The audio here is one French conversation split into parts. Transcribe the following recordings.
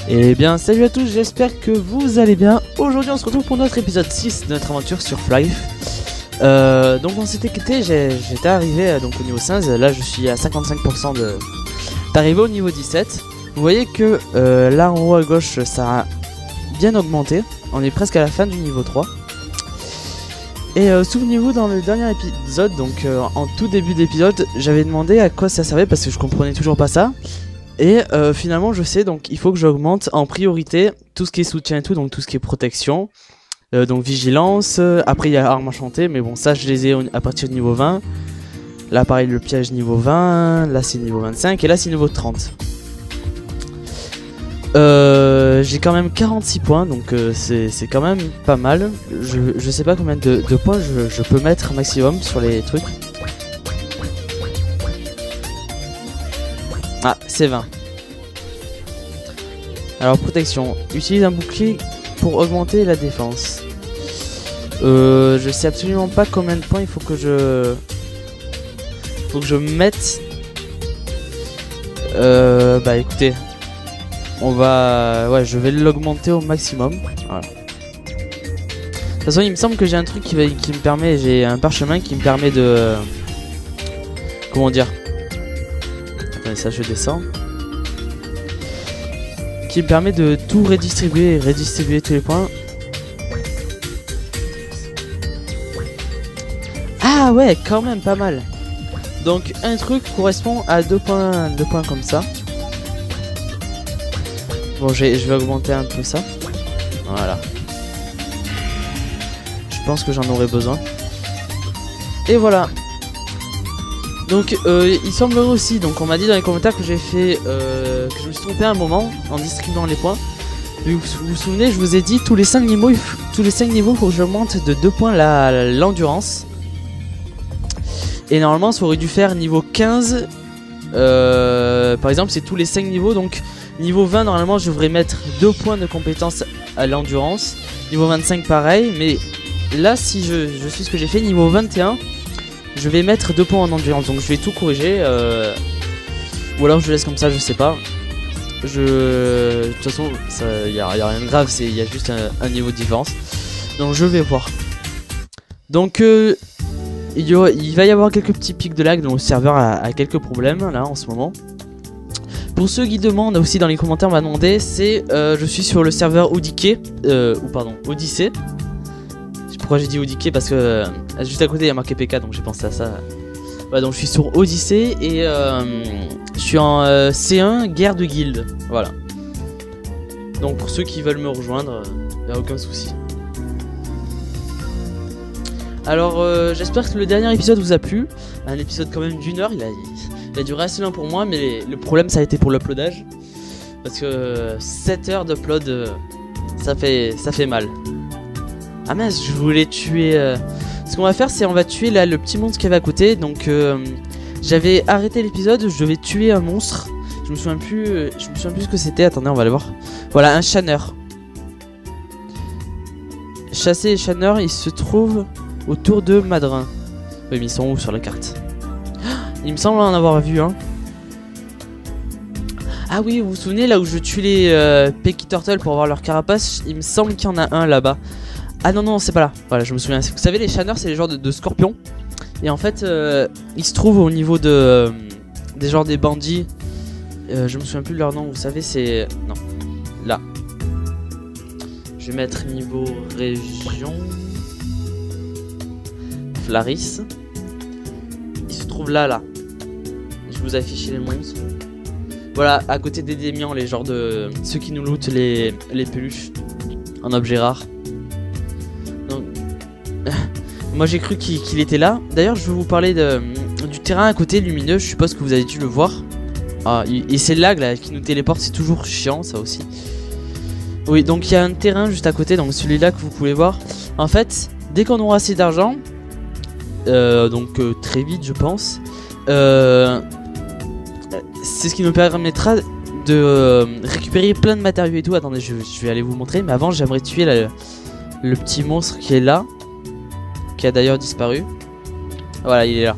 Eh bien salut à tous, j'espère que vous allez bien. Aujourd'hui on se retrouve pour notre épisode 6 de notre aventure sur Flyf. Donc on s'était quitté, j'étais arrivé donc au niveau 15, là je suis à 55% d'arriver au niveau 17. Vous voyez que là en haut à gauche ça a bien augmenté, on est presque à la fin du niveau 3. Et souvenez-vous dans le dernier épisode, donc en tout début d'épisode, j'avais demandé à quoi ça servait parce que je comprenais toujours pas ça. Et finalement je sais, donc il faut que j'augmente en priorité tout ce qui est soutien et tout, donc tout ce qui est protection, donc vigilance, après il y a armes enchantées, mais bon ça je les ai à partir du niveau 20. Là pareil le piège niveau 20, là c'est niveau 25 et là c'est niveau 30. J'ai quand même 46 points, donc c'est quand même pas mal. Je sais pas combien de points je peux mettre maximum sur les trucs. Ah, c'est 20. Alors, protection. Utilise un bouclier pour augmenter la défense. Je sais absolument pas combien de points il faut que je... mette. Bah écoutez. On va... Ouais, je vais l'augmenter au maximum. Voilà. De toute façon, il me semble que j'ai un truc qui me permet... J'ai un parchemin qui me permet de... Comment dire ? Attendez, ça je descends. Qui me permet de tout redistribuer tous les points. Ah ouais, quand même pas mal. Donc un truc correspond à 2 points comme ça. Bon, je vais augmenter un peu ça. Voilà. Je pense que j'en aurai besoin. Et voilà. Donc il semblerait aussi, donc on m'a dit dans les commentaires que j'ai fait que je me suis trompé un moment en distribuant les points. Vous vous souvenez, je vous ai dit tous les 5 niveaux, il faut que j'augmente de 2 points l'endurance. Et normalement ça aurait dû faire niveau 15. Par exemple c'est tous les 5 niveaux, donc niveau 20 normalement je devrais mettre 2 points de compétence à l'endurance. Niveau 25 pareil, mais là si je suis ce que j'ai fait, niveau 21 je vais mettre 2 points en endurance, donc je vais tout corriger, ou alors je laisse comme ça, je sais pas. De toute façon, il y a rien de grave, il y a juste un niveau de différence. Donc je vais voir. Donc il va y avoir quelques petits pics de lag, donc le serveur a quelques problèmes là en ce moment. Pour ceux qui demandent aussi dans les commentaires, on m'a demandé, c'est je suis sur le serveur Odyssey. Pourquoi j'ai dit Odyssey? Parce que juste à côté il y a marqué PK, donc j'ai pensé à ça. Ouais, donc je suis sur Odyssey et je suis en C1 guerre de guilde. Voilà. Donc pour ceux qui veulent me rejoindre, il n'y a aucun souci. Alors j'espère que le dernier épisode vous a plu. Un épisode quand même d'1 heure, il a duré assez long pour moi, mais le problème ça a été pour l'uploadage. Parce que 7 heures d'upload, ça fait mal. Ah mince, je voulais tuer... Ce qu'on va faire, c'est on va tuer là le petit monstre qui avait à côté. Donc j'avais arrêté l'épisode, je devais tuer un monstre. Je me souviens plus ce que c'était. Attendez, on va aller voir. Voilà, un chaneur. Chasser les chaneurs, ils se trouvent autour de Madrin. Oui, mais ils sont où sur la carte? Il me semble en avoir vu un. Ah oui, vous vous souvenez là où je tue les Pecky Turtle pour avoir leur carapace? Il me semble qu'il y en a un là-bas. Ah non, c'est pas là. Voilà, je me souviens. Vous savez, les chaneurs, c'est les genres de scorpions. Et en fait, ils se trouvent au niveau des genres des bandits. Je me souviens plus de leur nom. Vous savez, c'est... Non. Là. Je vais mettre niveau région. Flaris. Ils se trouvent là. Je vous affiche les monstres. Voilà, à côté des démians, les genres de... Ceux qui nous lootent les peluches en objet rare. Moi j'ai cru qu'il était là. D'ailleurs je vais vous parler du terrain à côté lumineux. Je suppose que vous avez dû le voir. Ah, et c'est le lag là qui nous téléporte. C'est toujours chiant ça aussi. Oui, donc il y a un terrain juste à côté. Donc celui-là que vous pouvez voir. En fait, dès qu'on aura assez d'argent, donc très vite je pense, c'est ce qui nous permettra de récupérer plein de matériaux et tout. Attendez, je vais aller vous montrer. Mais avant j'aimerais tuer le petit monstre qui est là, qui a d'ailleurs disparu. Voilà, il est là.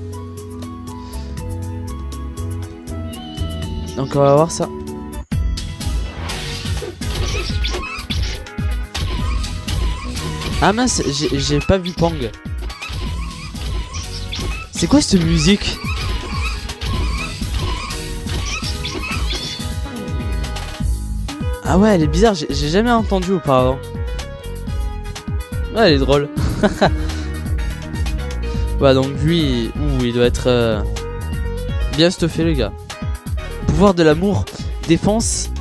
Donc on va voir ça. Ah mince, j'ai pas vu Pang. C'est quoi cette musique? Ah ouais, elle est bizarre, j'ai jamais entendu auparavant. Ouais, elle est drôle. Ouais, donc lui, il doit être bien stuffé, le gars. Pouvoir de l'amour, défense.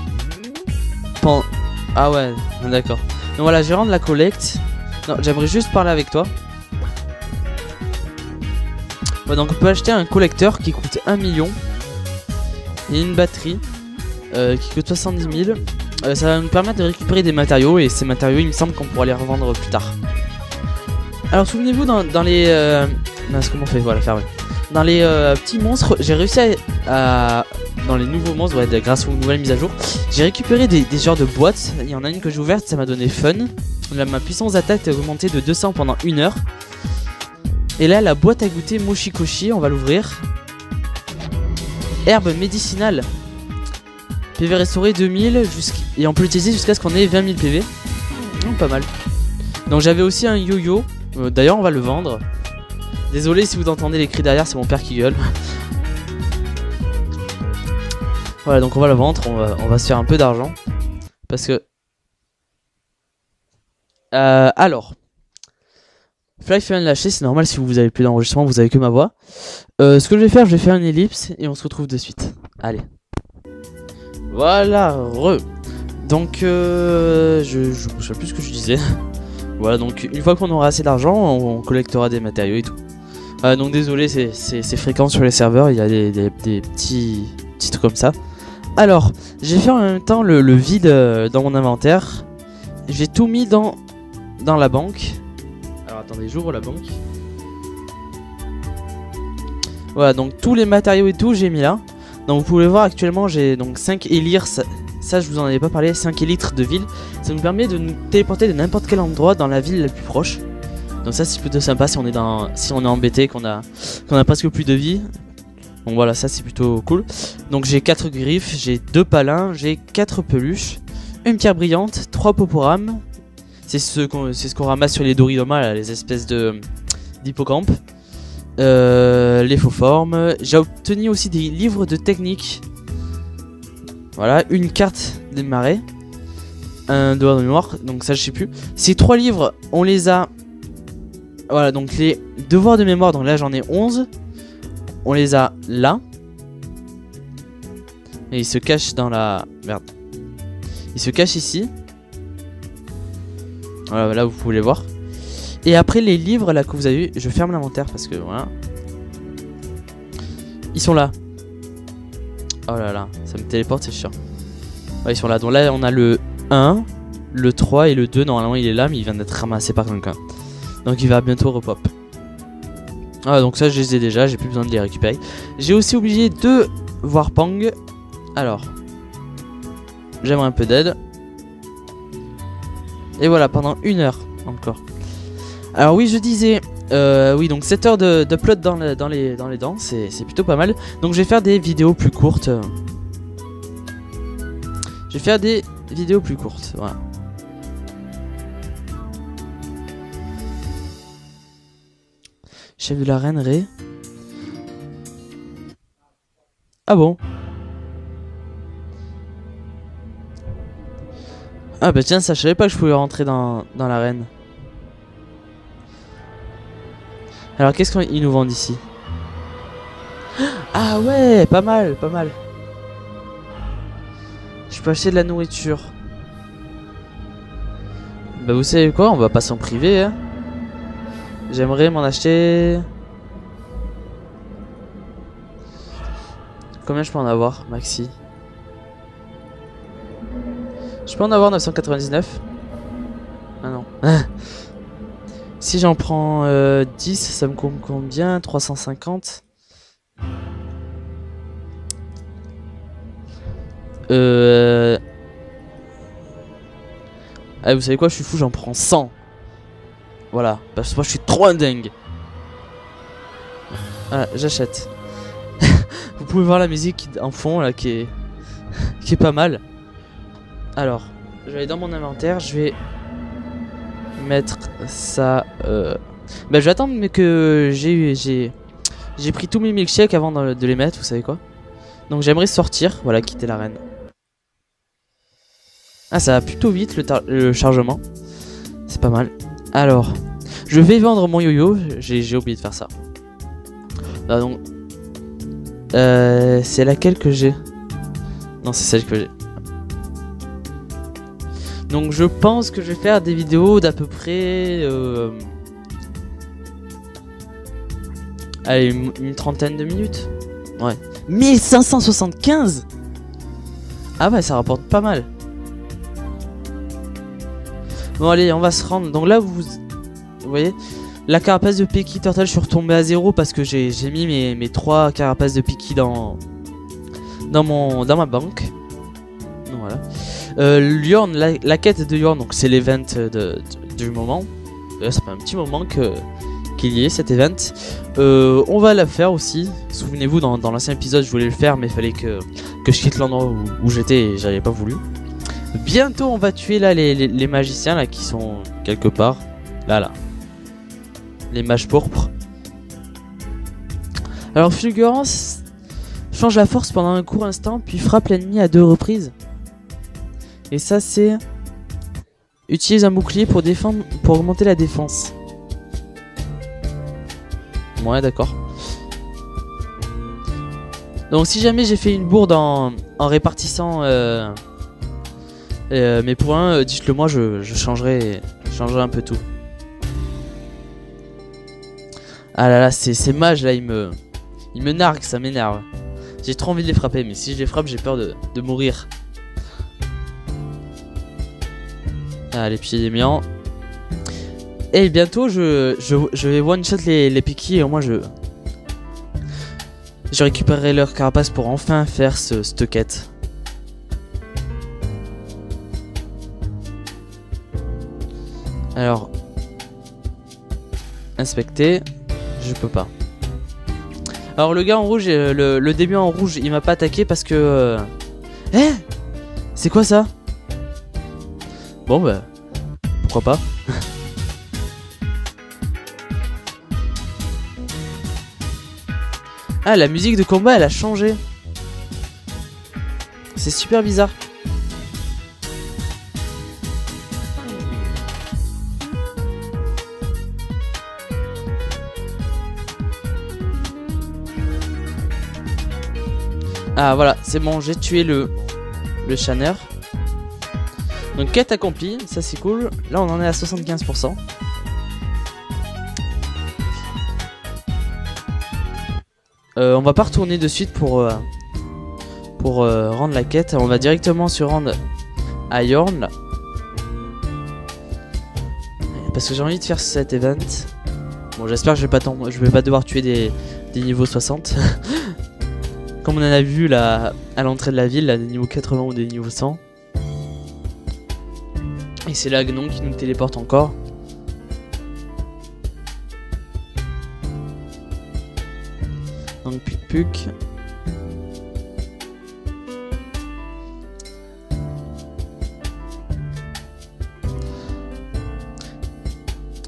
Ah ouais, d'accord. Donc voilà, je vais rendre la collecte. Non, j'aimerais juste parler avec toi. Ouais, donc on peut acheter un collecteur qui coûte 1 million. Et une batterie qui coûte 70 000. Ça va nous permettre de récupérer des matériaux. Et ces matériaux, il me semble qu'on pourra les revendre plus tard. Alors souvenez-vous dans les... mince, comment on fait? Voilà, fermé. Dans les petits monstres, j'ai réussi à... Dans les nouveaux monstres, ouais, grâce aux nouvelles mises à jour, j'ai récupéré des genres de boîtes. Il y en a une que j'ai ouverte, ça m'a donné fun. Là, ma puissance d'attaque est augmentée de 200 pendant 1 heure. Et là, la boîte à goûter Moshikoshi, on va l'ouvrir. Herbe médicinale. PV restauré 2000 et on peut l'utiliser jusqu'à ce qu'on ait 20 000 PV. Pas mal. Donc j'avais aussi un yo-yo. D'ailleurs, on va le vendre. Désolé si vous entendez les cris derrière, c'est mon père qui gueule. Voilà, donc on va le vendre, on va se faire un peu d'argent. Parce que... alors... Fly fait un lâcher, c'est normal si vous avez plus d'enregistrement, vous avez que ma voix. Ce que je vais faire une ellipse et on se retrouve de suite. Allez. Voilà, Donc, je sais plus ce que je disais. Voilà, donc une fois qu'on aura assez d'argent, on collectera des matériaux et tout. Donc désolé, c'est fréquent sur les serveurs, il y a des petits trucs comme ça. Alors, j'ai fait en même temps le vide dans mon inventaire. J'ai tout mis dans la banque. Alors attendez, j'ouvre la banque. Voilà, donc tous les matériaux et tout, j'ai mis là. Donc vous pouvez voir actuellement, j'ai donc 5 élyres. Ça, je vous en avais pas parlé, 5 élytres de ville. Ça nous permet de nous téléporter de n'importe quel endroit dans la ville la plus proche. Donc ça, c'est plutôt sympa si on est embêté, qu'on a presque plus de vie. Donc voilà, ça c'est plutôt cool. Donc j'ai 4 griffes, j'ai 2 palins, j'ai 4 peluches, une pierre brillante, 3 poporames. C'est ce qu'on ramasse sur les Doridoma, là, les espèces d'hippocampes. Les faux formes. J'ai obtenu aussi des livres de technique. Voilà, une carte des marais, un devoir de mémoire, donc ça je sais plus. Ces 3 livres, on les a. Voilà, donc les devoirs de mémoire, donc là j'en ai 11. On les a là. Et ils se cachent dans la... Merde. Ils se cachent ici. Voilà, là vous pouvez les voir. Et après les livres là que vous avez vu, je ferme l'inventaire parce que voilà. Ils sont là. Oh là là, ça me téléporte, c'est chiant. Ouais, ils sont là. Donc là on a le 1, le 3 et le 2. Normalement il est là mais il vient d'être ramassé par quelqu'un. Donc il va bientôt repop. Ah donc ça je les ai déjà, j'ai plus besoin de les récupérer. J'ai aussi oublié de voir Pang. Alors, j'aimerais un peu d'aide. Et voilà, pendant 1 heure encore. Alors oui, je disais, oui, donc 7 heures d'upload dans les dents, c'est plutôt pas mal. Donc je vais faire des vidéos plus courtes. Je vais faire des vidéos plus courtes, voilà. Chef de la reine Ré. Ah bon? Ah bah tiens, ça je savais pas que je pouvais rentrer dans l'arène. Alors qu'est-ce qu'ils nous vendent ici? Ah ouais, pas mal, pas mal. Je peux acheter de la nourriture. Bah vous savez quoi, on va passer en privé hein. J'aimerais m'en acheter... Combien je peux en avoir, maxi? Je peux en avoir 999. Ah non. Si j'en prends 10, ça me coûte combien? 350. Allez, vous savez quoi, je suis fou, j'en prends 100. Voilà, parce que moi je suis trop un dingue. Voilà, j'achète. Vous pouvez voir la musique en fond là qui est pas mal. Alors, je vais aller dans mon inventaire, je vais mettre ça. Bah, je vais attendre mais que j'ai pris tous mes milkshakes avant de les mettre, vous savez quoi. Donc j'aimerais sortir, voilà, quitter l'arène. Ah, ça va plutôt vite le chargement. C'est pas mal. Alors, je vais vendre mon yo-yo. J'ai oublié de faire ça. Ah, donc, c'est laquelle que j'ai? Non, c'est celle que j'ai. Donc je pense que je vais faire des vidéos d'à peu près allez, une trentaine de minutes. Ouais. 1575. Ah ouais, ça rapporte pas mal. Bon allez, on va se rendre. Donc là vous voyez, la carapace de Pecky Turtle, je suis retombé à 0 parce que j'ai mis mes 3 carapaces de Pecky dans ma banque. Donc voilà. Liorn, la quête de Liorn, donc c'est l'event du moment. Ça fait un petit moment qu'il y ait cet event. On va la faire aussi. Souvenez-vous, dans l'ancien épisode, je voulais le faire, mais il fallait que je quitte l'endroit où j'étais et j'avais pas voulu. Bientôt, on va tuer là les magiciens là qui sont quelque part. Là. Les mages pourpres. Alors, Fulgurance change la force pendant un court instant, puis frappe l'ennemi à 2 reprises. Et ça, c'est... Utilise un bouclier pour augmenter la défense. Ouais, d'accord. Donc si jamais j'ai fait une bourde en répartissant mes points, dites-le moi, je changerai un peu tout. Ah là là, ces mages là, ils me narguent, ça m'énerve. J'ai trop envie de les frapper, mais si je les frappe, j'ai peur de mourir. Ah, les pieds des miens. Et bientôt, je vais one-shot les Pecky et au moins je récupérerai leur carapace pour enfin faire cette quête. Alors, inspecter, je peux pas. Alors le gars en rouge, le début en rouge, il m'a pas attaqué parce que... Eh, c'est quoi ça? Bon bah, pourquoi pas. Ah, la musique de combat, elle a changé. C'est super bizarre. Ah voilà, c'est bon, j'ai tué le chaneur. Donc quête accomplie, ça c'est cool. Là on en est à 75%. On va pas retourner de suite pour rendre la quête. On va directement se rendre à Yorn là. Parce que j'ai envie de faire cet event. Bon, j'espère que je vais pas devoir tuer des niveaux 60. Comme on en a vu là à l'entrée de la ville, là, des niveaux 80 ou des niveaux 100. Et c'est là Gnon qui nous téléporte encore. Donc puc.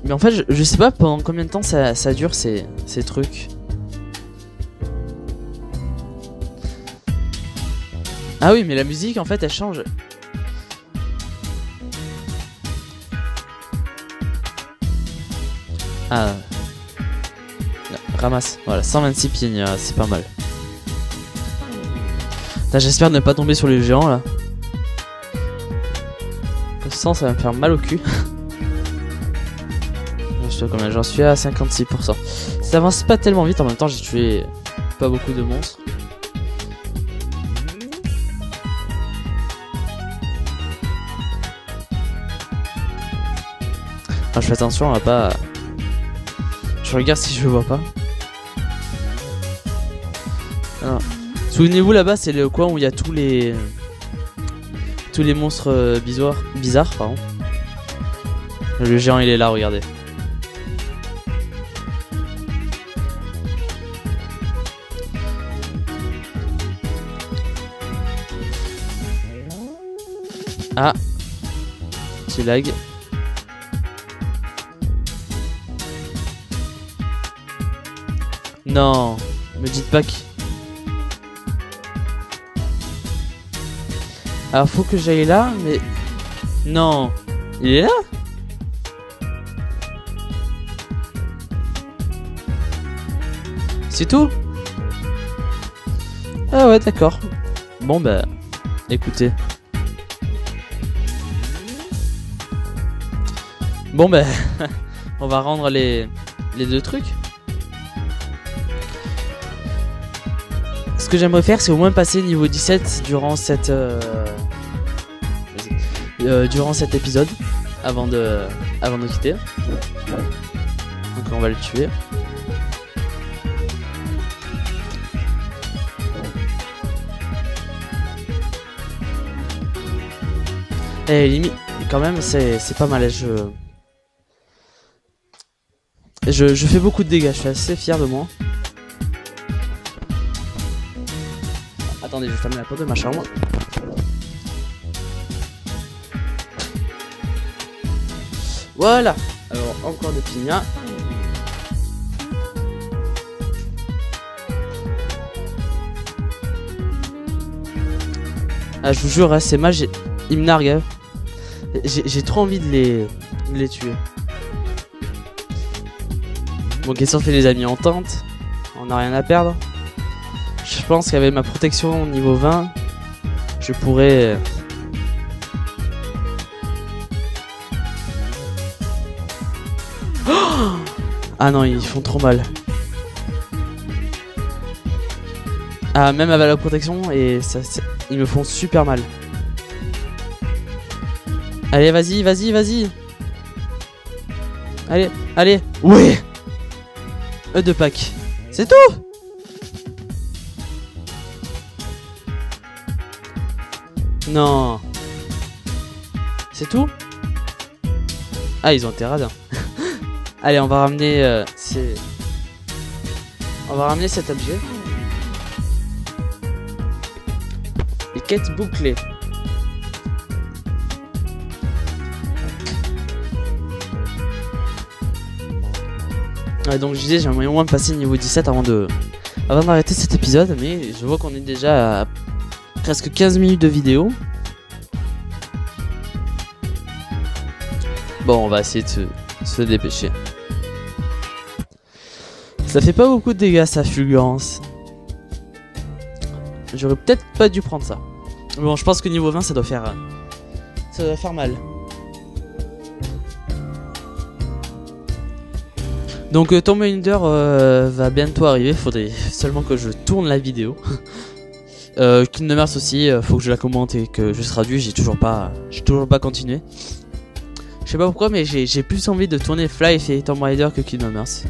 Mais en fait je sais pas pendant combien de temps ça dure ces trucs. Ah oui, mais la musique en fait elle change. Ah, ramasse, voilà, 126 pieds, c'est pas mal. J'espère ne pas tomber sur les géants là. Le sang, ça va me faire mal au cul. Je sais combien, j'en suis à 56%. Ça avance pas tellement vite, en même temps j'ai tué pas beaucoup de monstres. Enfin, je fais attention à pas... Je regarde si je le vois pas. Souvenez-vous, là-bas c'est le coin où il y a tous les monstres bizarres, pardon. Le géant il est là, regardez. Ah, petit lag. Non, me dites pas que... Alors faut que j'aille là, mais... Non, il est là? C'est tout? Ah ouais, d'accord. Bon bah, écoutez. Bon bah, on va rendre les deux trucs. Ce que j'aimerais faire, c'est au moins passer niveau 17 durant cette épisode, avant de quitter. Donc on va le tuer. Et limite, quand même, c'est pas mal. Je fais beaucoup de dégâts, je suis assez fier de moi. Attendez, je vais fermer la porte de ma chambre. Voilà. Alors, encore des pignats. Ah, je vous jure, hein, ces mages, ils me narguent. Hein. J'ai trop envie de les tuer. Bon, qu'est-ce qu'on fait les amis? On tente. On n'a rien à perdre. Je pense qu'avec ma protection niveau 20, je pourrais... Oh, ah non, ils font trop mal. Ah, même avec la protection, et ça, ils me font super mal. Allez, vas-y, vas-y, vas-y. Allez, allez. Ouais. De pack. C'est tout. Non. C'est tout. Ah, ils ont été radins. Allez, on va ramener on va ramener cet objet. Les quêtes bouclées. Ouais, donc je disais, j'aimerais au moins passer niveau 17 avant d'arrêter cet épisode, mais je vois qu'on est déjà à presque 15 minutes de vidéo. Bon, on va essayer de se dépêcher. Ça fait pas beaucoup de dégâts, ça, fulgurance. J'aurais peut-être pas dû prendre ça. Bon, je pense que niveau 20, ça doit faire mal. Donc Tomb Raider va bientôt arriver, faudrait seulement que je tourne la vidéo. Kingdom Hearts aussi, faut que je la commente et que je traduise, j'ai toujours pas continué. Je sais pas pourquoi, mais j'ai plus envie de tourner Fly et Tomb Raider que Kingdom Hearts.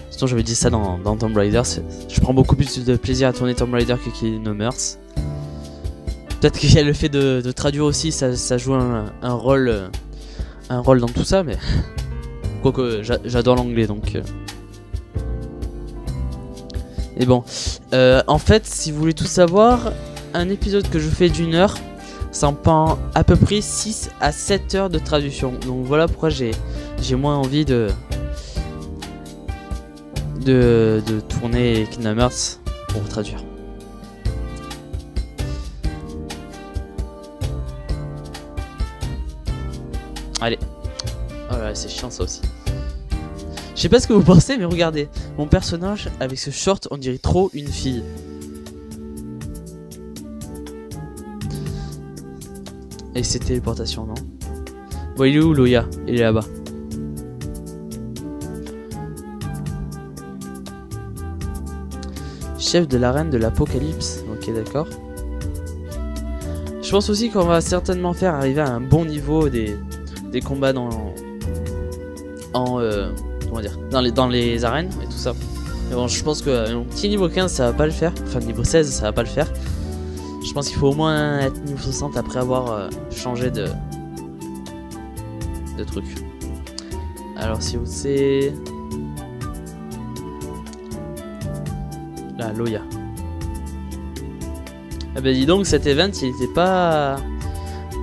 Sinon j'avais dit ça dans Tomb Raider, je prends beaucoup plus de plaisir à tourner Tomb Raider que Kingdom Hearts. Peut-être qu'il y a le fait de traduire aussi, ça joue un rôle dans tout ça, mais... Quoique j'adore l'anglais donc... Et bon, en fait, si vous voulez tout savoir, un épisode que je fais d'1 heure, ça en prend à peu près 6 à 7 heures de traduction. Donc voilà pourquoi j'ai moins envie de tourner Kingdom Hearts pour traduire. Allez. Oh là, c'est chiant ça aussi. Je sais pas ce que vous pensez, mais regardez. Mon personnage, avec ce short, on dirait trop une fille. Et c'est téléportation, non? Bon, il est où, Loya? Il est là-bas. Chef de l'arène de l'Apocalypse. Ok, d'accord. Je pense aussi qu'on va certainement faire arriver à un bon niveau des combats comment dire, dans les arènes et tout ça. Mais bon, je pense que un petit niveau 15 ça va pas le faire. Enfin, niveau 16 ça va pas le faire. Je pense qu'il faut au moins être niveau 60 après avoir changé de truc. Alors si vous c'est... Là, Loya. Ah bah dis donc, cet event il était pas...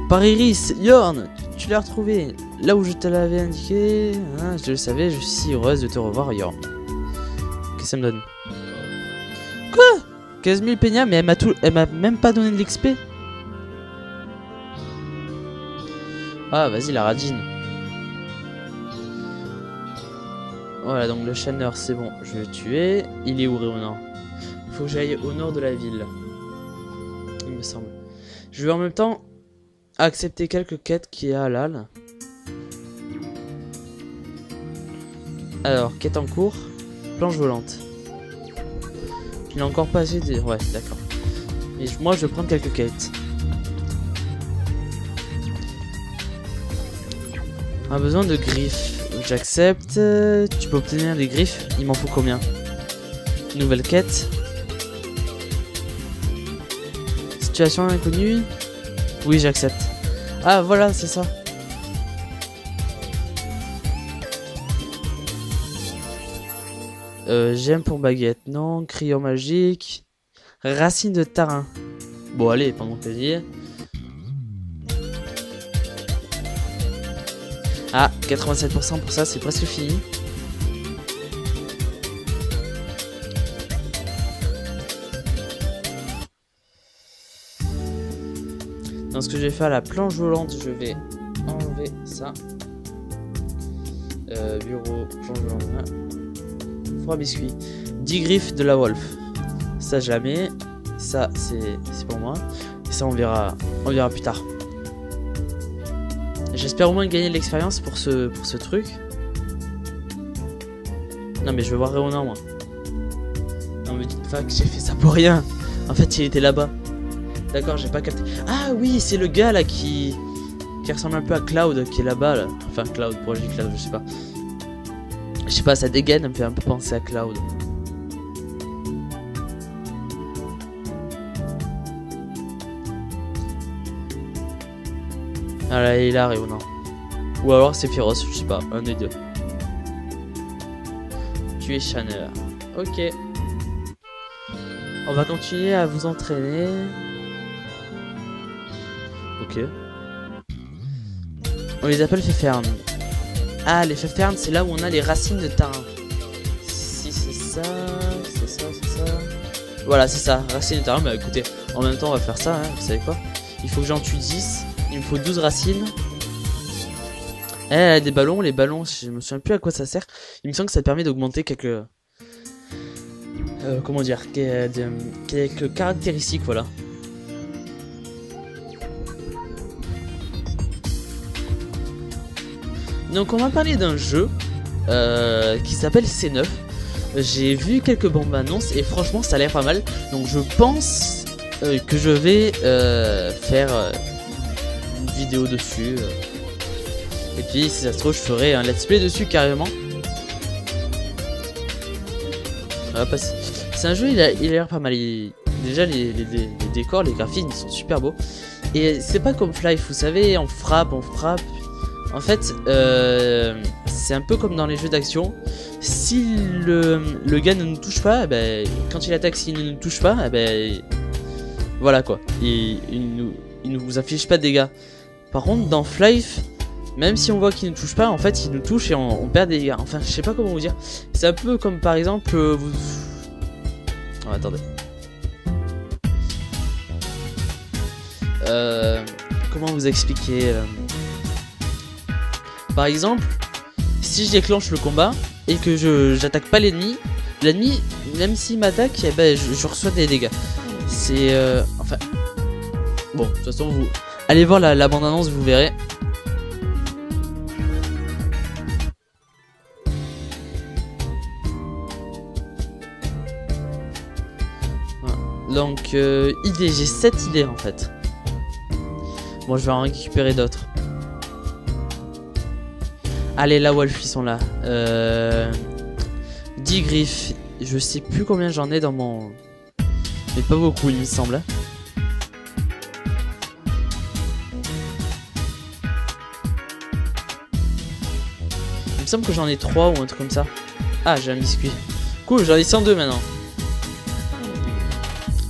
Par Iris, Yorn, tu l'as retrouvé. Là où je te l'avais indiqué, hein, je le savais, je suis si heureuse de te revoir, Yorn. Qu'est-ce que ça me donne? Quoi? 15 000 peña, mais elle m'a même pas donné de l'XP. Ah, vas-y, la radine. Voilà, donc le channeur, c'est bon, je vais le tuer. Il est où, Réonard? Faut que j'aille au nord de la ville. Il me semble. Je vais en même temps accepter quelques quêtes qu'il y a là. Alors, quête en cours. Planche volante. Il n'a encore pas assez de... Ouais, d'accord. Et moi, je vais prendre quelques quêtes. On a besoin de griffes. J'accepte. Tu peux obtenir des griffes. Il m'en faut combien? Nouvelle quête. Situation inconnue. Oui, j'accepte. Ah, voilà, c'est ça. Gemme pour baguette. Non. Crayon magique. Racine de tarin. Bon, allez, pendant que j'y ai. Ah, 87% pour ça, c'est presque fini. Donc ce que je vais faire, la planche volante, je vais enlever ça. Bureau, planche volante. Froid biscuit. 10 griffes de la Wolf. Ça jamais. Ça c'est pour moi. Et ça on verra plus tard. J'espère au moins gagner de l'expérience pour ce truc. Non mais je veux voir Réonard moi. Non me dites pas que j'ai fait ça pour rien. En fait il était là-bas. D'accord, j'ai pas capté. Ah oui, c'est le gars là qui ressemble un peu à Cloud qui est là-bas là. Enfin Cloud, pourquoi je dis Cloud, je sais pas. Je sais pas, sa dégaine elle me fait un peu penser à Cloud. Ah là, il est là, Réonard. Ou alors c'est féroce, je sais pas, un des deux. Tu es Shanner. Ok. On va continuer à vous entraîner. Ok. On les appelle Fefern. Ah, les Fefern, c'est là où on a les racines de tarin. Si c'est ça, c'est ça, c'est ça. Voilà, c'est ça, racines de tarin. Bah écoutez, en même temps, on va faire ça, hein, vous savez quoi? Il faut que j'en tue 10. Il me faut 12 racines. Elle a des ballons. Les ballons, je me souviens plus à quoi ça sert. Il me semble que ça permet d'augmenter quelques... comment dire, quelques caractéristiques, voilà. Donc on va parler d'un jeu qui s'appelle C9. J'ai vu quelques bandes annonces et franchement ça a l'air pas mal. Donc je pense que je vais faire une vidéo dessus. Et puis si ça se trouve je ferai un let's play dessus carrément. C'est un jeu, il a l'air pas mal. Déjà les décors, les graphismes ils sont super beaux. Et c'est pas comme Fly, vous savez, on frappe. En fait, c'est un peu comme dans les jeux d'action. Si le gars ne nous touche pas, eh ben, quand il attaque, s'il ne nous touche pas, eh ben, voilà quoi. Il ne vous affiche pas de dégâts. Par contre, dans Flife, même si on voit qu'il ne touche pas, en fait, il nous touche et on perd des dégâts. Enfin, je sais pas comment vous dire. C'est un peu comme par exemple, vous... Oh, attendez. Comment vous expliquer Par exemple, si je déclenche le combat et que j'attaque pas l'ennemi, même s'il m'attaque, eh ben, je reçois des dégâts. C'est enfin bon, de toute façon vous allez voir la bande annonce, vous verrez. Voilà. Donc idée, j'ai 7 idées en fait. Bon, je vais en récupérer d'autres. Allez, la Wolf, ils sont là. 10 griffes. Je sais plus combien j'en ai dans mon... Mais pas beaucoup, il me semble. Il me semble que j'en ai 3 ou un truc comme ça. Ah, j'ai un biscuit. Cool, j'en ai 102 maintenant.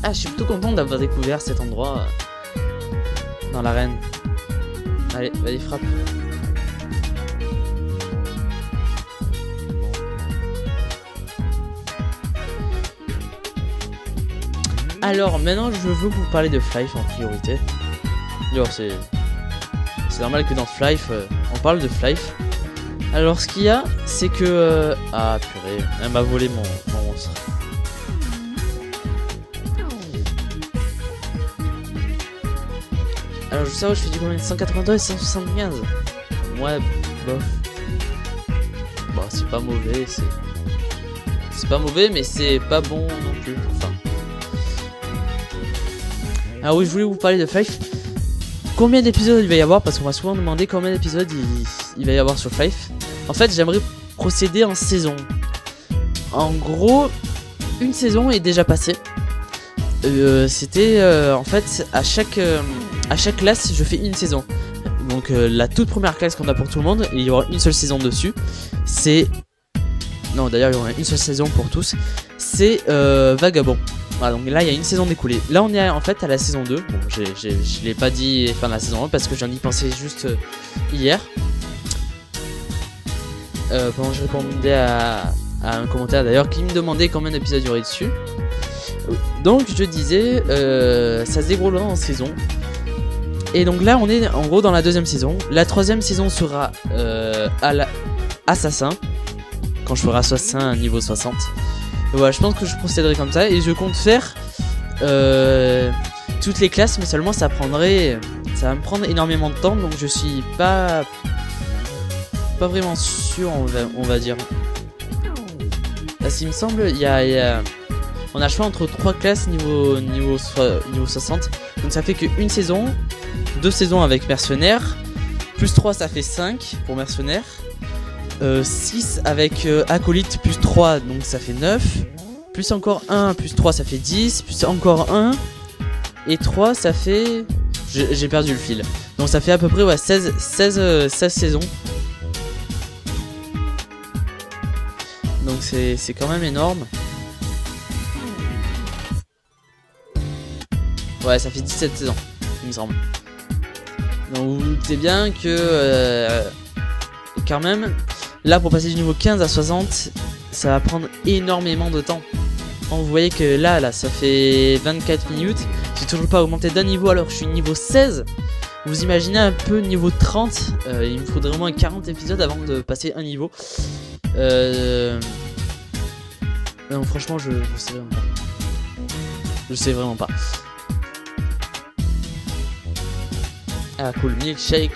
Ah, je suis plutôt content d'avoir découvert cet endroit dans l'arène. Allez, vas-y, frappe. Alors maintenant je veux vous parler de Flife en priorité. Alors c'est normal que dans Flife on parle de Flife. Alors ce qu'il y a c'est que ah purée, elle m'a volé mon monstre. Alors je sais où je fais du combien, 182 et 175. Ouais bof. Bon c'est pas mauvais, c'est pas mauvais mais c'est pas bon non plus. Enfin. Alors oui je voulais vous parler de Flife. Combien d'épisodes il va y avoir, parce qu'on m'a souvent demandé combien d'épisodes il va y avoir sur Flife. En fait j'aimerais procéder en saison. En gros une saison est déjà passée. C'était en fait à chaque classe je fais une saison. Donc la toute première classe qu'on a pour tout le monde, il y aura une seule saison dessus. C'est... Non d'ailleurs il y aura une seule saison pour tous. C'est Vagabond. Voilà, donc là il y a une saison d'écoulée. Là on est en fait à la saison 2. Bon je l'ai pas dit fin de la saison 1 parce que j'en y pensais juste hier. Pendant que je répondais à un commentaire d'ailleurs qui me demandait combien d'épisodes il y aurait dessus. Donc je disais ça se déroulera en saison. Et donc là on est en gros dans la deuxième saison. La troisième saison sera Assassin. Quand je ferai Assassin à niveau 60. Et voilà je pense que je procéderai comme ça. Et je compte faire toutes les classes. Mais seulement ça va me prendre énormément de temps. Donc je suis pas vraiment sûr on va dire. Parce qu'il me semble on a le choix entre 3 classes niveau 60. Donc ça fait qu'une saison, 2 saisons avec mercenaires, plus 3 ça fait 5 pour mercenaires, 6 avec acolyte plus 3 donc ça fait 9, plus encore 1 plus 3 ça fait 10, plus encore 1 et 3 ça fait... J'ai perdu le fil. Donc ça fait à peu près ouais, 16 saisons. Donc c'est quand même énorme. Ouais, ça fait 17 saisons, il me semble. Donc vous vous doutez bien que quand même, là pour passer du niveau 15 à 60, ça va prendre énormément de temps. Donc, vous voyez que là ça fait 24 minutes. J'ai toujours pas augmenté d'un niveau alors que je suis niveau 16. Vous imaginez un peu niveau 30, il me faudrait au moins 40 épisodes avant de passer un niveau. Non franchement je sais vraiment pas. Je sais vraiment pas. Ah cool, milkshake.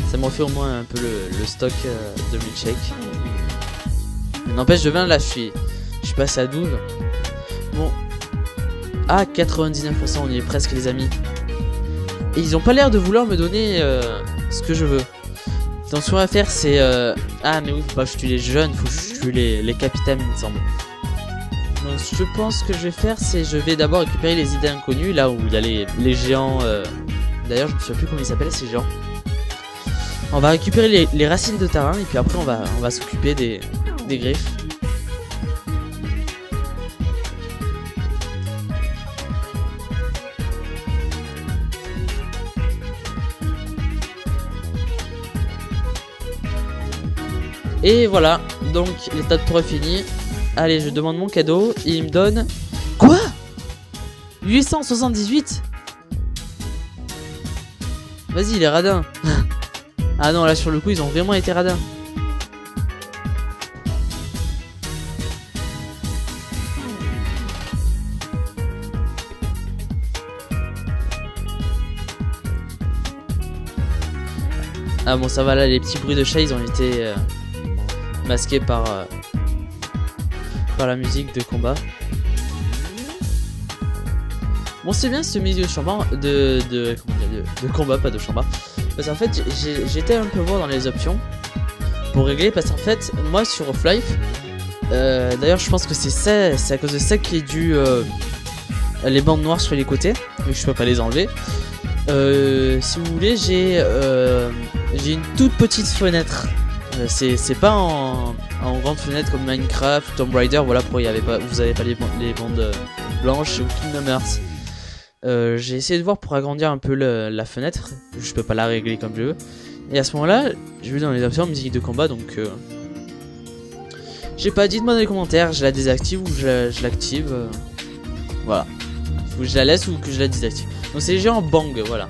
Ça me refait au moins un peu le stock de milkshake. N'empêche de 20 là je suis passé à 12. Bon. Ah 99% on y est presque les amis. Et ils ont pas l'air de vouloir me donner ce que je veux. Donc ce qu'on va faire c'est ah mais oui faut pas que je tue les jeunes, faut que je tue les capitaines il me semble. Donc je pense que je vais faire c'est je vais d'abord récupérer les idées inconnues là où il y a les géants. D'ailleurs je ne sais plus comment ils s'appellent ces géants. On va récupérer les racines de terrain et puis après on va s'occuper des griffes. Et voilà, donc l'étape 3 est finie. Allez, je demande mon cadeau et il me donne... Quoi 878. Vas-y, il est radin. Ah non, là sur le coup, ils ont vraiment été radins. Ah bon, ça va là, les petits bruits de chat, ils ont été masqués par la musique de combat. Bon, c'est bien ce milieu de combat, de combat, pas de combat. Parce qu'en fait, j'étais un peu voir dans les options pour régler. Parce qu'en fait, moi sur Off-Life, d'ailleurs, je pense que c'est à cause de ça qui est dû les bandes noires sur les côtés. Mais je peux pas les enlever. Si vous voulez, j'ai une toute petite fenêtre. C'est pas en grande fenêtre comme Minecraft, Tomb Raider, voilà pourquoi vous avez pas les bandes blanches ou Kingdom Hearts. J'ai essayé de voir pour agrandir un peu la fenêtre, je peux pas la régler comme je veux. Et à ce moment là, j'ai vu dans les options musique de combat donc j'ai pas, dites-moi dans les commentaires, je la désactive ou je l'active. Voilà. ou je la laisse ou que je la désactive. Donc c'est les géants bang, voilà.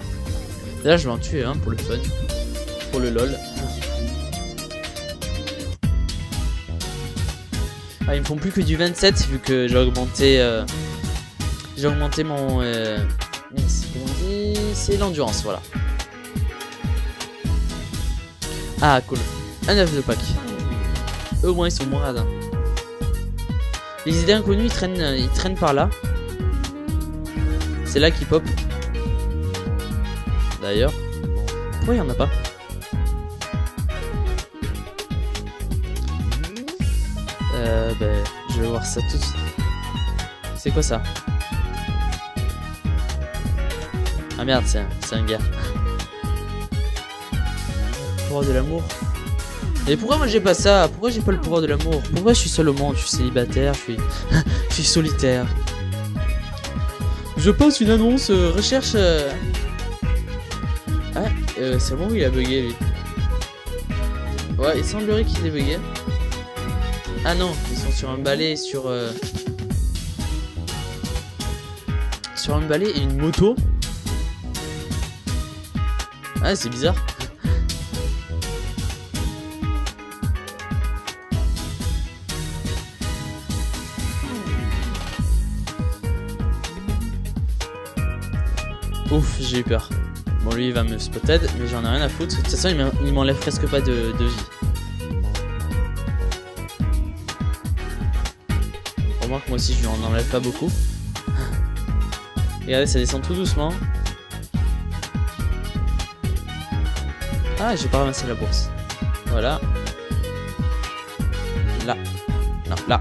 Là je vais en tuer un pour le fun, pour le lol. Ah, ils me font plus que du 27 vu que j'ai augmenté mon comment on dit, c'est l'endurance, voilà. Ah cool, un œuf de Pâques. Eux au moins ils sont moins radins. Les idées inconnues ils traînent par là. C'est là qu'ils pop. D'ailleurs. Pourquoi il y en a pas? Ben, je vais voir ça tout de suite. C'est quoi ça? Ah merde, c'est un gars. Pouvoir de l'amour. Mais pourquoi moi j'ai pas ça? Pourquoi j'ai pas le pouvoir de l'amour? Pourquoi je suis seul au monde? Je suis célibataire, je suis solitaire. Je poste une annonce, recherche... Ah, c'est bon, il a bugué lui. Ouais, il semblerait qu'il ait bugué. Ah non, ils sont sur un balai, sur un balai et une moto. Ah, c'est bizarre. Ouf, j'ai eu peur. Bon, lui il va me spotted, mais j'en ai rien à foutre. De toute façon, il m'enlève presque pas de vie. Remarque, moi aussi je lui en enlève pas beaucoup. Regardez, ça descend tout doucement. Ah, j'ai pas ramassé la bourse. Voilà. Là. Non, là.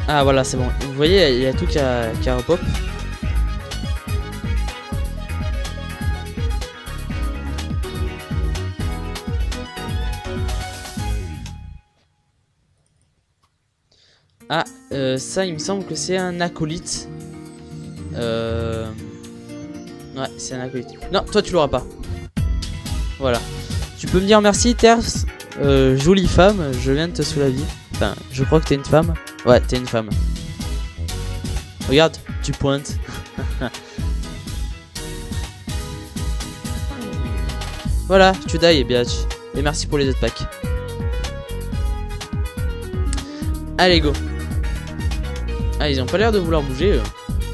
Ah voilà, c'est bon. Vous voyez, il y a tout qui a repop. Ah, ça, il me semble que c'est un acolyte. Ouais, c'est un acolyte. Non, toi, tu l'auras pas. Voilà. Tu peux me dire merci, Terre. Jolie femme, je viens de te sauver la vie. Enfin, je crois que t'es une femme. Ouais, t'es une femme. Regarde, tu pointes. Voilà, tu die, biatch. Et merci pour les autres packs. Allez, go. Ah, ils ont pas l'air de vouloir bouger.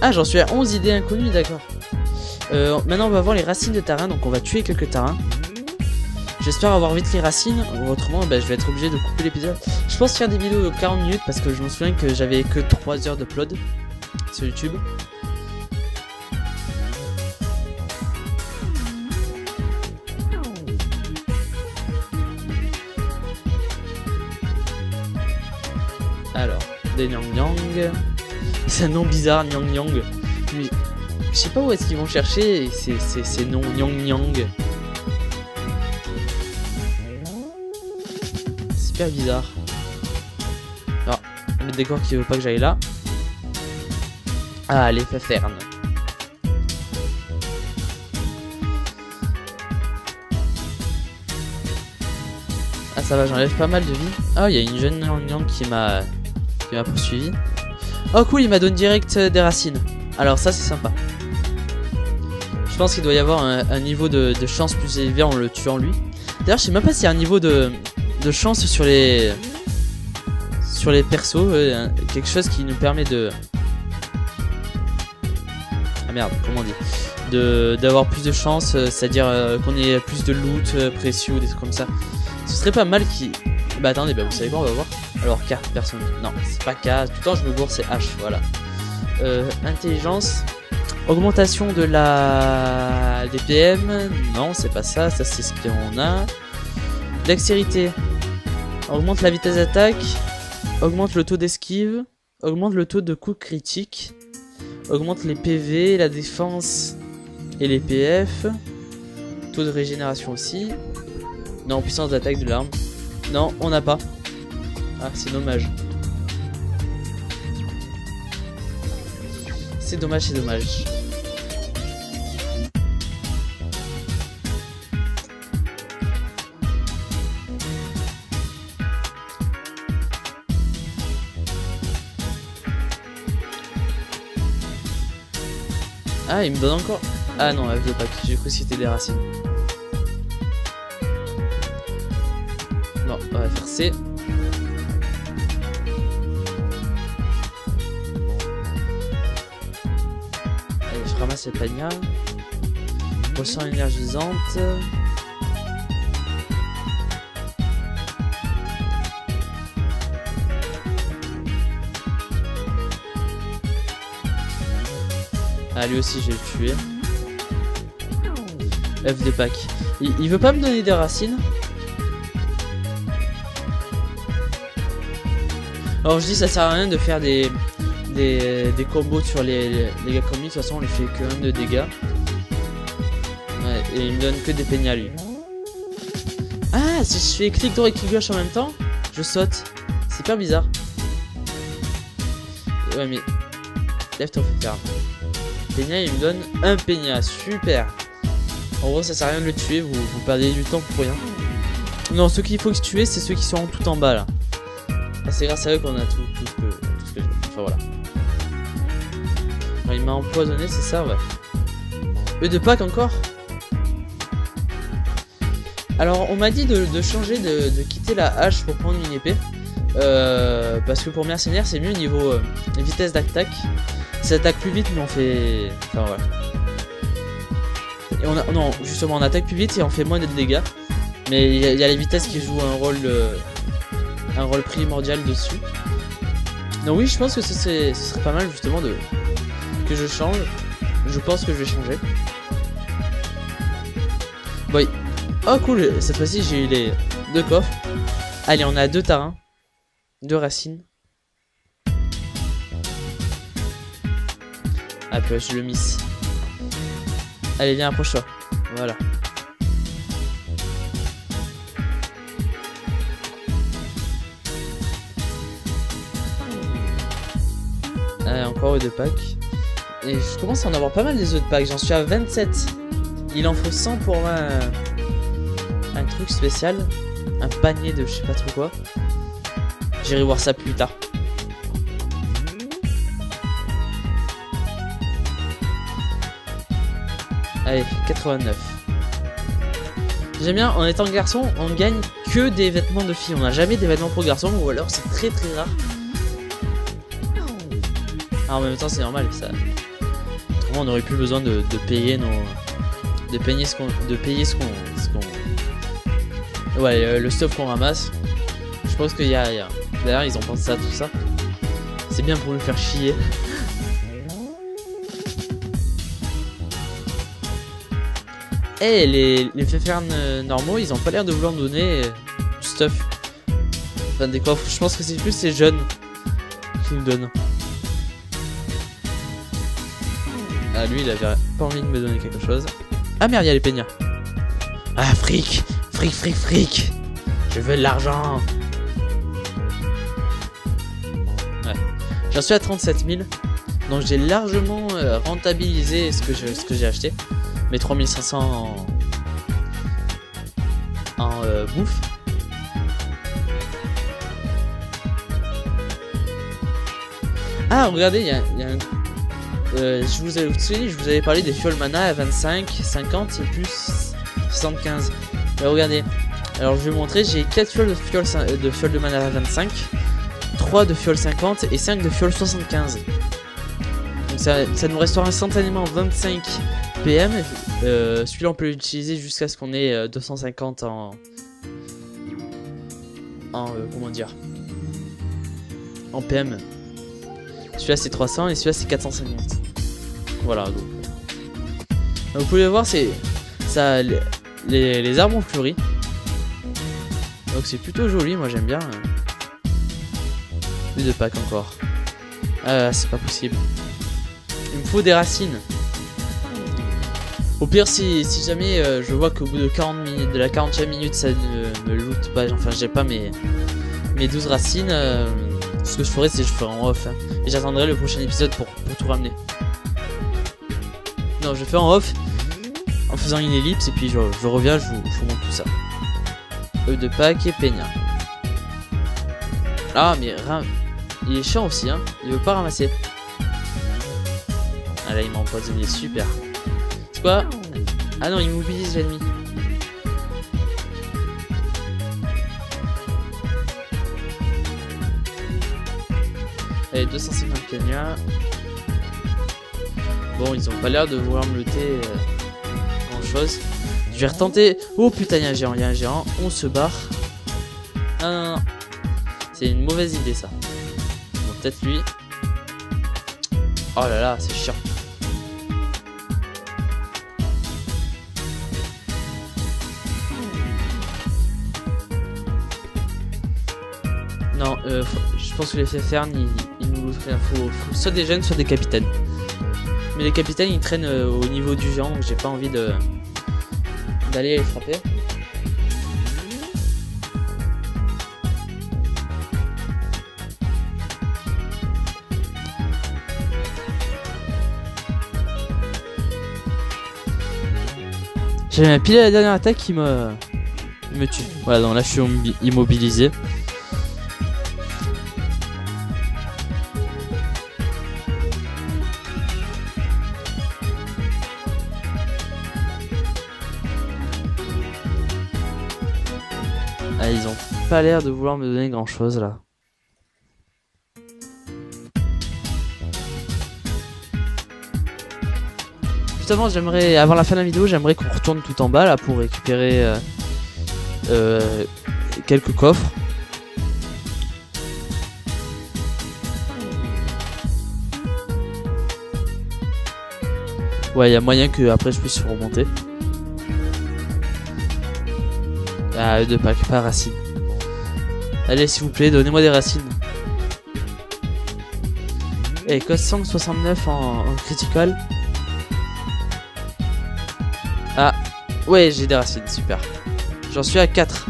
Ah, j'en suis à 11 idées inconnues, d'accord. Maintenant, on va voir les racines de tarin. Donc, on va tuer quelques tarins. J'espère avoir vite les racines. Autrement, bah, je vais être obligé de couper l'épisode. Je pense faire des vidéos de 40 minutes parce que je me souviens que j'avais que 3 heures d'upload sur YouTube. Alors, des Nyang Nyang. C'est un nom bizarre, Nyang Nyang. Mais je sais pas où est-ce qu'ils vont chercher ces noms Nyang Nyang. Super bizarre. Alors, le décor qui veut pas que j'aille là. Ah, les fafernes. Ah, ça va, j'enlève pas mal de vie. Ah, il y a une jeune Nyang qui m'a poursuivi. Oh cool, il m'a donné direct des racines. Alors ça c'est sympa. Je pense qu'il doit y avoir un niveau de chance plus élevé en le tuant lui. D'ailleurs je sais même pas s'il y a un niveau de chance sur les persos. Quelque chose qui nous permet de... Ah merde, comment on dit, d'avoir plus de chance, c'est-à-dire qu'on ait plus de loot précieux ou des trucs comme ça. Ce serait pas mal qui... Bah attendez, bah vous savez quoi, on va voir. Alors K, personne. Non, c'est pas K. Tout le temps je me gourre, c'est H, voilà. Intelligence. Augmentation de la DPM. Non, c'est pas ça. Ça c'est ce qu'on a. Dextérité. Augmente la vitesse d'attaque. Augmente le taux d'esquive. Augmente le taux de coup critique. Augmente les PV, la défense et les PF. Taux de régénération aussi. Non, puissance d'attaque de l'arme. Non, on n'a pas. Ah, c'est dommage. C'est dommage, c'est dommage. Ah, il me donne encore. Ah non, F de pack. J'ai cru que c'était des racines. Non, on va faire C. Allez, je ramasse le panier. Potion énergisante. Ah, lui aussi, je vais le tuer. F de pack. Il veut pas me donner des racines. Alors je dis ça sert à rien de faire des combos sur les gars comme lui. De toute façon on lui fait que 1 de dégâts. Ouais, et il me donne que des peignas lui. Ah, si je fais clic droit et clic gauche en même temps, je saute. C'est hyper bizarre. Ouais mais lève-toi faire. Peigna, il me donne un peigna, super. En gros ça sert à rien de le tuer, vous perdez du temps pour rien. Non, ceux qu'il faut tuer c'est ceux qui sont tout en bas là. C'est grâce à eux qu'on a tout ce que je veux. Enfin voilà. Alors, il m'a empoisonné, c'est ça, ouais. E de pack encore. Alors on m'a dit de changer, de quitter la hache pour prendre une épée. Parce que pour mercenaire c'est mieux niveau vitesse d'attaque. Ça attaque plus vite mais on fait... Enfin voilà. Et non, justement on attaque plus vite et on fait moins de dégâts. Mais il y a les vitesses qui jouent un rôle primordial dessus. Donc oui, je pense que ce serait pas mal justement que je change. Je pense que je vais changer. Bon, oh cool, cette fois-ci j'ai eu les 2 coffres. Allez, on a 2 tarins, 2 racines. Ah puis je le miss. Allez, viens, approche-toi. Voilà. Allez, encore œufs de pack. Et je commence à en avoir pas mal des œufs de pack. J'en suis à 27. Il en faut 100 pour un truc spécial. Un panier de je sais pas trop quoi. J'irai voir ça plus tard. Allez, 89. J'aime bien, en étant garçon, on gagne que des vêtements de filles. On n'a jamais des vêtements pour garçons, ou alors c'est très très rare. Ah, en même temps, c'est normal, ça. Autrement, on n'aurait plus besoin de payer nos... De payer ce qu'on... Ouais, le stuff qu'on ramasse. Je pense qu'il y a... D'ailleurs, ils ont pensé à tout ça. C'est bien pour nous faire chier. Eh, les féfernes normaux, ils ont pas l'air de vouloir nous donner du stuff. Enfin, des coffres. Je pense que c'est plus les jeunes qui nous donnent. Ah, lui, il avait pas envie de me donner quelque chose. Ah merde, il y a les peignas. Ah, fric. Fric, fric, fric. Je veux de l'argent. Ouais. J'en suis à 37 000. Donc j'ai largement rentabilisé ce que j'ai acheté. Mes 3500 en bouffe. Ah, regardez, il y a un... je vous avais parlé des fioles mana à 25, 50 et plus 75. Mais regardez, alors je vais vous montrer, j'ai 4 fioles de fioles de mana à 25, 3 de fioles 50 et 5 de fioles 75. Donc ça nous restera instantanément 25 PM. Celui-là on peut l'utiliser jusqu'à ce qu'on ait 250 en comment dire, en PM. Celui-là c'est 300 et celui-là c'est 450. Voilà, donc vous pouvez voir, c'est ça, les arbres ont fleuri. Donc c'est plutôt joli, moi j'aime bien. Plus de pack encore. Ah, c'est pas possible. Il me faut des racines. Au pire, si jamais je vois qu'au bout de 40 minutes, de la 40e minute, ça ne me loot pas, enfin j'ai pas mes 12 racines, ce que je ferai, c'est que je ferai en off. Hein, et j'attendrai le prochain épisode pour tout ramener. Non, je fais en off, en faisant une ellipse, et puis je reviens, je vous montre tout ça. Œufs de pack et peigna. Ah, mais il est chiant aussi, hein, il veut pas ramasser. Ah là il m'a empoisonné, super. C'est quoi? Ah non, il mobilise l'ennemi. Allez, 250 Kenya. Bon, ils ont pas l'air de vouloir me looter grand chose. Je vais retenter. Oh putain, il y a un géant, On se barre. Non, non, non. C'est une mauvaise idée ça. Bon, peut-être lui. Oh là là, c'est chiant. Non, je pense que les FFR, ils nous lootent rien. Faut soit des jeunes, soit des capitaines. Mais les capitaines, ils traînent au niveau du géant, donc j'ai pas envie d'aller les frapper. J'avais pile à la dernière attaque qui me tue. Voilà, donc là je suis immobilisé. Ah, ils ont pas l'air de vouloir me donner grand chose là. Justement, j'aimerais, avant la fin de la vidéo, j'aimerais qu'on retourne tout en bas là pour récupérer quelques coffres. Ouais, il y a moyen que après je puisse remonter. Ah, de pack, pas racines. Allez, s'il vous plaît, donnez-moi des racines. Et coste 169 en critical. Ah, ouais, j'ai des racines, super. J'en suis à 4.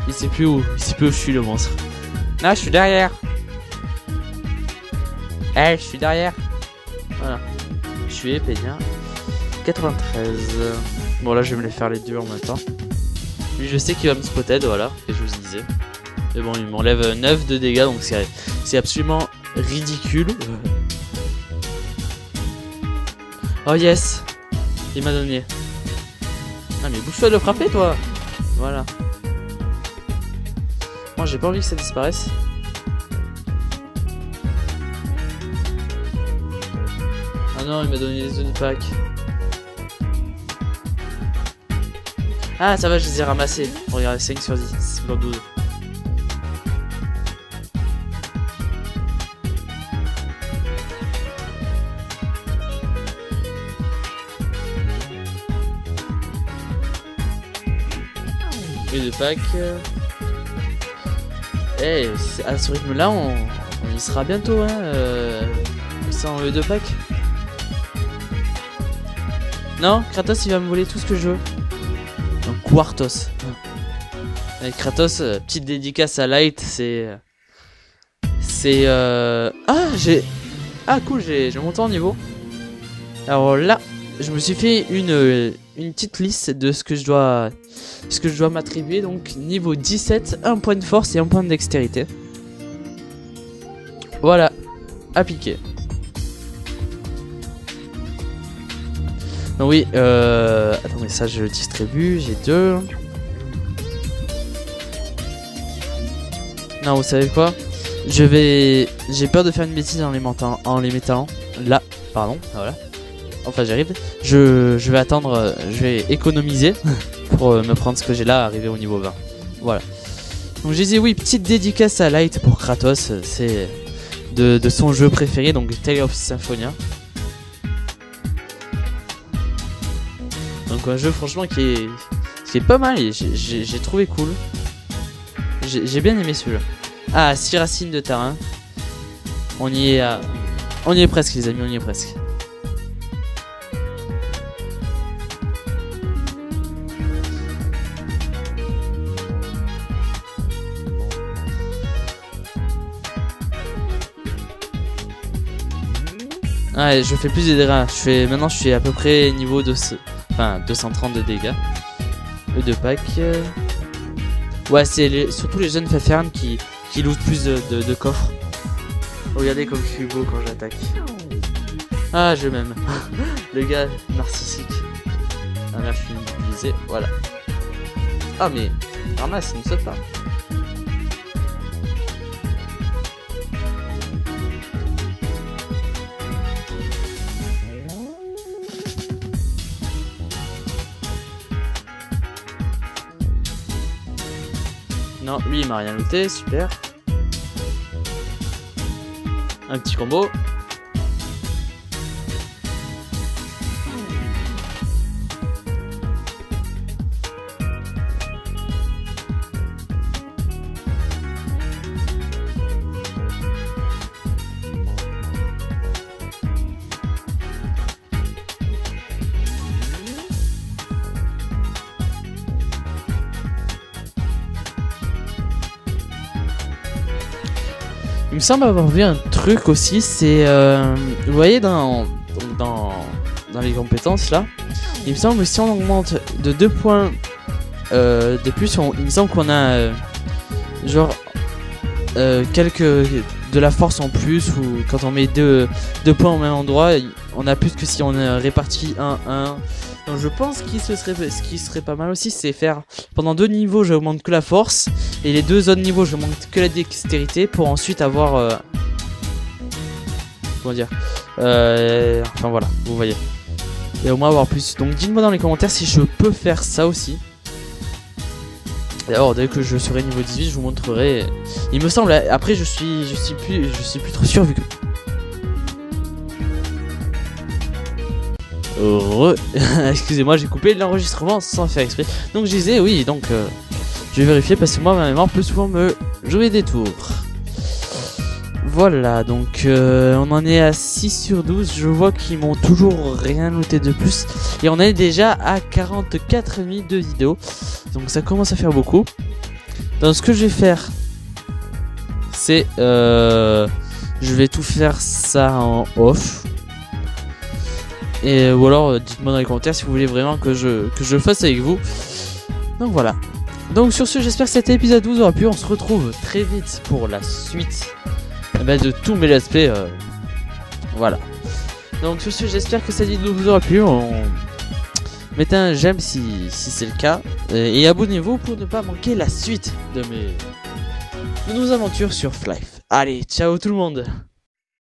Il sait plus où je suis le monstre. Ah, je suis derrière. Eh, je suis derrière. Voilà. Je suis épais, bien. 93. Bon, là, je vais me les faire les deux en même temps. Lui, je sais qu'il va me spotter, voilà. Et je vous disais. Mais bon, il m'enlève 9 de dégâts, donc c'est absolument ridicule. Oh yes. Il m'a donné. Ah, mais bouge-toi de le frapper, toi. Voilà. Moi j'ai pas envie que ça disparaisse. Ah non, il m'a donné les œufs de Pâques. Ah ça va, je les ai ramassés. Regardez, 5 sur 10, sur 12. Et de Pâques. Eh, à ce rythme là on y sera bientôt hein, sans le 2 pack. Non, Kratos il va me voler tout ce que je veux. Donc Quartos. Avec Kratos, petite dédicace à Light, c'est ah cool, j'ai monté en niveau. Alors là, je me suis fait une petite liste de ce que je dois m'attribuer. Donc niveau 17, 1 point de force et 1 point de dextérité. Voilà, appliqué. Donc oui, attendez, ça je le distribue, j'ai 2. Non, vous savez quoi? J'ai peur de faire une bêtise en les mettant là, pardon, voilà. Enfin j'arrive, je vais attendre, je vais économiser pour me prendre ce que j'ai là, arriver au niveau 20. Voilà. Donc j'ai dit oui, petite dédicace à Light pour Kratos, c'est de son jeu préféré, donc Tales of Symphonia. Donc un jeu franchement qui est pas mal et j'ai trouvé cool. J'ai bien aimé ce jeu. Ah, 6 racines de terrain. On y est presque les amis, on y est presque. Ouais, je fais plus de dégâts. Maintenant je suis à peu près niveau de 230 de dégâts. 2 packs. Ouais, c'est surtout les jeunes Fafern qui lootent plus de coffres. Regardez comme je suis beau quand j'attaque. Ah, je m'aime. Le gars narcissique. Ah merde, je suis visé. Voilà. Ah, mais ramasse, ne saute pas. Non, lui il m'a rien looté, super. Un petit combo. Il me semble avoir vu un truc aussi, c'est vous voyez dans les compétences là, il me semble que si on augmente de 2 points de plus, il me semble qu'on a genre quelques de la force en plus, ou quand on met 2 points au même endroit, on a plus que si on répartit 1-1. Donc je pense ce qui serait pas mal aussi, c'est faire pendant 2 niveaux j'augmente que la force, et les 2 autres niveaux j'augmente que la dextérité, pour ensuite avoir comment dire, enfin voilà, vous voyez, et au moins avoir plus. Donc dites-moi dans les commentaires si je peux faire ça aussi. Et alors dès que je serai niveau 18 je vous montrerai. Il me semble, après je suis plus trop sûr vu que excusez-moi, j'ai coupé l'enregistrement sans faire exprès. Donc je disais oui, donc je vais vérifier parce que moi ma mémoire peut souvent me jouer des tours. Voilà, donc on en est à 6 sur 12. Je vois qu'ils m'ont toujours rien noté de plus. Et on est déjà à 44 minutes de vidéo. Donc ça commence à faire beaucoup. Donc ce que je vais faire, c'est je vais tout faire ça en off. Et ou alors dites-moi dans les commentaires si vous voulez vraiment que je fasse avec vous. Donc voilà. Donc sur ce, j'espère que cet épisode vous aura plu. On se retrouve très vite pour la suite de tous mes let's play. Voilà. Donc sur ce, j'espère que cette vidéo vous aura plu. Mettez un j'aime si c'est le cas. Et abonnez-vous pour ne pas manquer la suite de nos aventures sur Flife. Allez, ciao tout le monde.